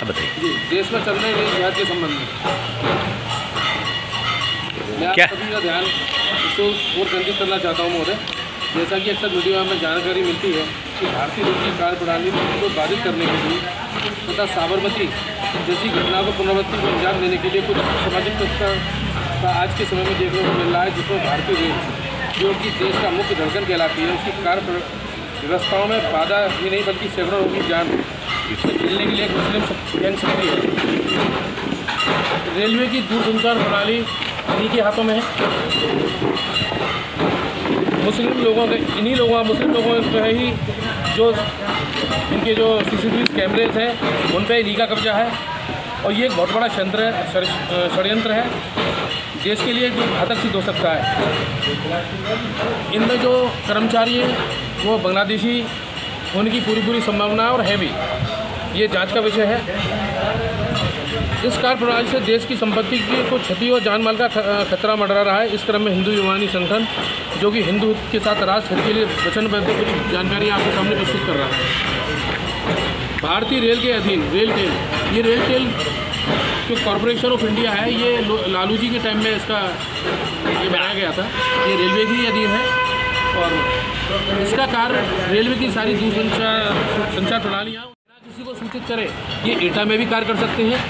बताइए जी। देश में चल रहे जिहाद के संबंध में मैं आप सभी का ध्यान इसको और केंद्रित करना चाहता हूँ महोदय। जैसा कि अक्सर मीडिया में जानकारी मिलती है कि भारतीय रेल की कार्यप्रणाली को बाधित करने के लिए तथा साबरमती जैसी घटना को पुनरावृत्ति को अंजाम देने के लिए कुछ सामाजिक तत्व का आज के समय में देखने को मिल रहा है, जिसमें भारतीय रेल जो कि देश का मुख्य धड़कन कहलाती है, उसकी कार्य व्यवस्थाओं में बाधा ही नहीं बल्कि सैकड़ों लोगों की जान झेलने के लिए एक मुस्लिम गैंग सक्रिय है। रेलवे की दूरसंचार प्रणाली इन्हीं के हाथों में है। मुस्लिम लोगों पे ही जो इनके जो CCTV कैमरेज हैं उन पर इन्हीं का कब्जा है और ये एक बहुत बड़ा षड्यंत्र है, देश के लिए जो घातक सिद्ध हो सकता है। इनमें जो कर्मचारी हैं वो बांग्लादेशी होने की पूरी संभावना और है भी, ये जांच का विषय है। इस कार्यप्रणाली से देश की संपत्ति की को क्षति और जानमाल का खतरा मंडरा रहा है। इस क्रम में हिंदू युवानी संगठन जो कि हिंदू के साथ राष्ट्र हित के लिए वचनबद्ध है, कुछ जानकारी आपके सामने प्रस्तुत कर रहा है। भारतीय रेल के अधीन रेल टेल जो कॉरपोरेशन ऑफ इंडिया है, ये लालू जी के टाइम में इसका ये बनाया गया था। ये रेलवे के ही अधीन है और इसका कार्य रेलवे की सारी दूरसंचार प्रणालियाँ किसी को सूचित करे, ये एटा में भी कार्य कर सकते हैं।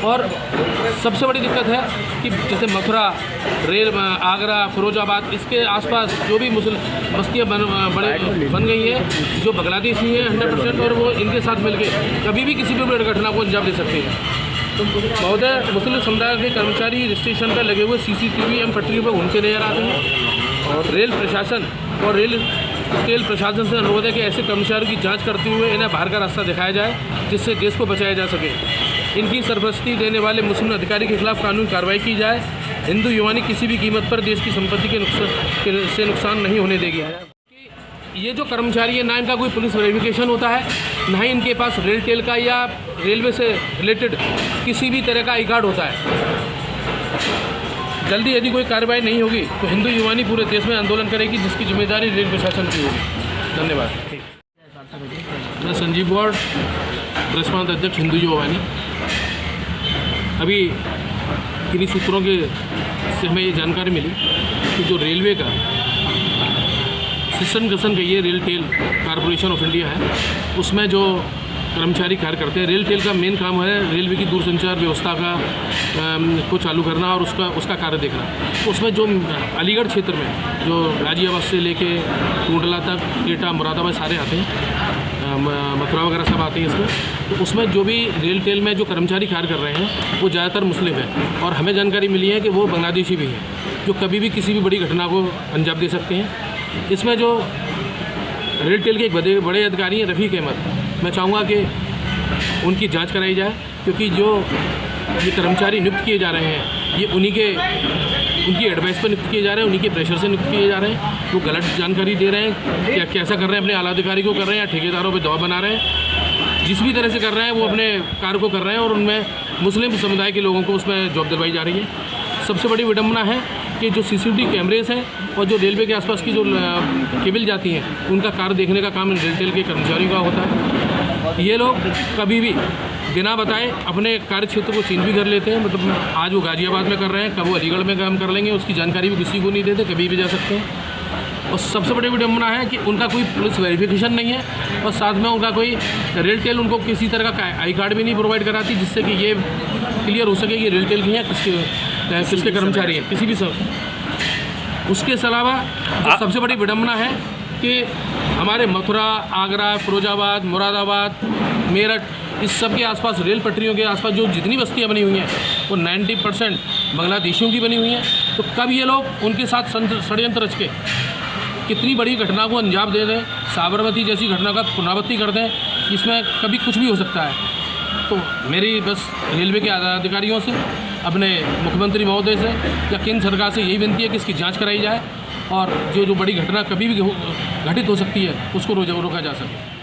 और सबसे बड़ी दिक्कत है कि जैसे मथुरा, आगरा, फिरोजाबाद, इसके आसपास जो भी मुस्लिम बस्तियाँ बन गई हैं जो बांग्लादेशी हैं 100%, और वो इनके साथ मिलके कभी भी किसी भी घटना को अंजाम दे सकते हैं। तो महोदय, मुस्लिम समुदाय के कर्मचारी स्टेशन पर लगे हुए CCTV एवं पटरियों पर घूमते नजर आते हैं और रेल प्रशासन और रेल प्रशासन से अनुरोध है कि ऐसे कर्मचारियों की जांच करते हुए इन्हें बाहर का रास्ता दिखाया जाए, जिससे देश को बचाया जा सके। इनकी सरपरस्ती देने वाले मुस्लिम अधिकारी के खिलाफ कानूनी कार्रवाई की जाए। हिंदू युवानी किसी भी कीमत पर देश की संपत्ति के नुकसान नहीं होने देगी। ये जो कर्मचारी है, ना इनका कोई पुलिस वेरिफिकेशन होता है, ना ही इनके पास रेल टेल का या रेलवे से रिलेटेड किसी भी तरह का आई कार्ड होता है। जल्दी यदि कोई कार्रवाई नहीं होगी तो हिंदू युवानी पूरे देश में आंदोलन करेगी, जिसकी जिम्मेदारी रेल प्रशासन की होगी। धन्यवाद। मैं संजीव गौड़, प्रदेश अध्यक्ष हिंदू युवानी। अभी किन्हीं सूत्रों से हमें ये जानकारी मिली कि जो रेलवे का सिस्टम कहिए RailTel corporation of India है, उसमें जो कर्मचारी कार्य करते हैं, रेल टेल का मेन काम है रेलवे की दूरसंचार व्यवस्था को चालू करना और उसका कार्य देखना। तो उसमें जो अलीगढ़ क्षेत्र में जो गाजियाबाद से लेके टूंडला तक, एटा, मुरादाबाद सारे आते हैं, मथुरा वगैरह सब आते हैं इसमें। तो उसमें जो भी रेल टेल में जो कर्मचारी कार्य कर रहे हैं वो ज़्यादातर मुस्लिम हैं और हमें जानकारी मिली है कि वो बांग्लादेशी भी हैं, जो कभी भी किसी भी बड़ी घटना को अंजाम दे सकते हैं। इसमें जो रेल टेल के एक बड़े अधिकारी हैं रफ़ीक अहमद, मैं चाहूँगा कि उनकी जांच कराई जाए, क्योंकि जो ये कर्मचारी नियुक्त किए जा रहे हैं ये उनकी एडवाइस पर नियुक्त किए जा रहे हैं, उन्हीं के प्रेशर से नियुक्त किए जा रहे हैं। वो गलत जानकारी दे रहे हैं, कैसा कर रहे हैं, अपने आला अधिकारी को कर रहे हैं या ठेकेदारों पर दबाव बना रहे हैं। जिस भी तरह से कर रहे हैं वो अपने कार्य को कर रहे हैं और उनमें मुस्लिम समुदाय के लोगों को उसमें जॉब दिलवाई जा रही है। सबसे बड़ी विडम्बना है कि जो CCTV कैमरेज हैं और जो रेलवे के आसपास की जो केबल जाती हैं, उनका कार्य देखने का काम रेल टेल के कर्मचारियों का होता है। ये लोग कभी भी बिना बताए अपने कार्य क्षेत्र को चेंज भी कर लेते हैं। मतलब आज वो गाजियाबाद में कर रहे हैं, कब वो अलीगढ़ में काम कर लेंगे, उसकी जानकारी भी किसी को नहीं देते, कभी भी जा सकते हैं। और सबसे बड़ी विडम्बना है कि उनका कोई पुलिस वेरिफिकेशन नहीं है और साथ में उनका कोई रेल टेल उनको किसी तरह का आई कार्ड भी नहीं प्रोवाइड कराती, जिससे कि ये क्लियर हो सके कि रेल टेल की है किसके कर्मचारी हैं, किसी भी सब। उसके अलावा सबसे बड़ी विडम्बना है कि हमारे मथुरा, आगरा, फिरोजाबाद, मुरादाबाद, मेरठ, इस सब के आसपास रेल पटरियों के आसपास जो जितनी बस्तियां बनी हुई हैं वो 90% बांग्लादेशियों की बनी हुई हैं। तो कब ये लोग उनके साथ षड्यंत्र रच के कितनी बड़ी घटना को अंजाम दे दें, साबरमती जैसी घटना का पुनरावृत्ति कर दें, इसमें कभी कुछ भी हो सकता है। तो मेरी बस रेलवे के अधिकारियों से, अपने मुख्यमंत्री महोदय से या केंद्र सरकार से यही विनती है कि इसकी जांच कराई जाए और जो बड़ी घटना कभी भी घटित हो सकती है उसको रोका जा सके।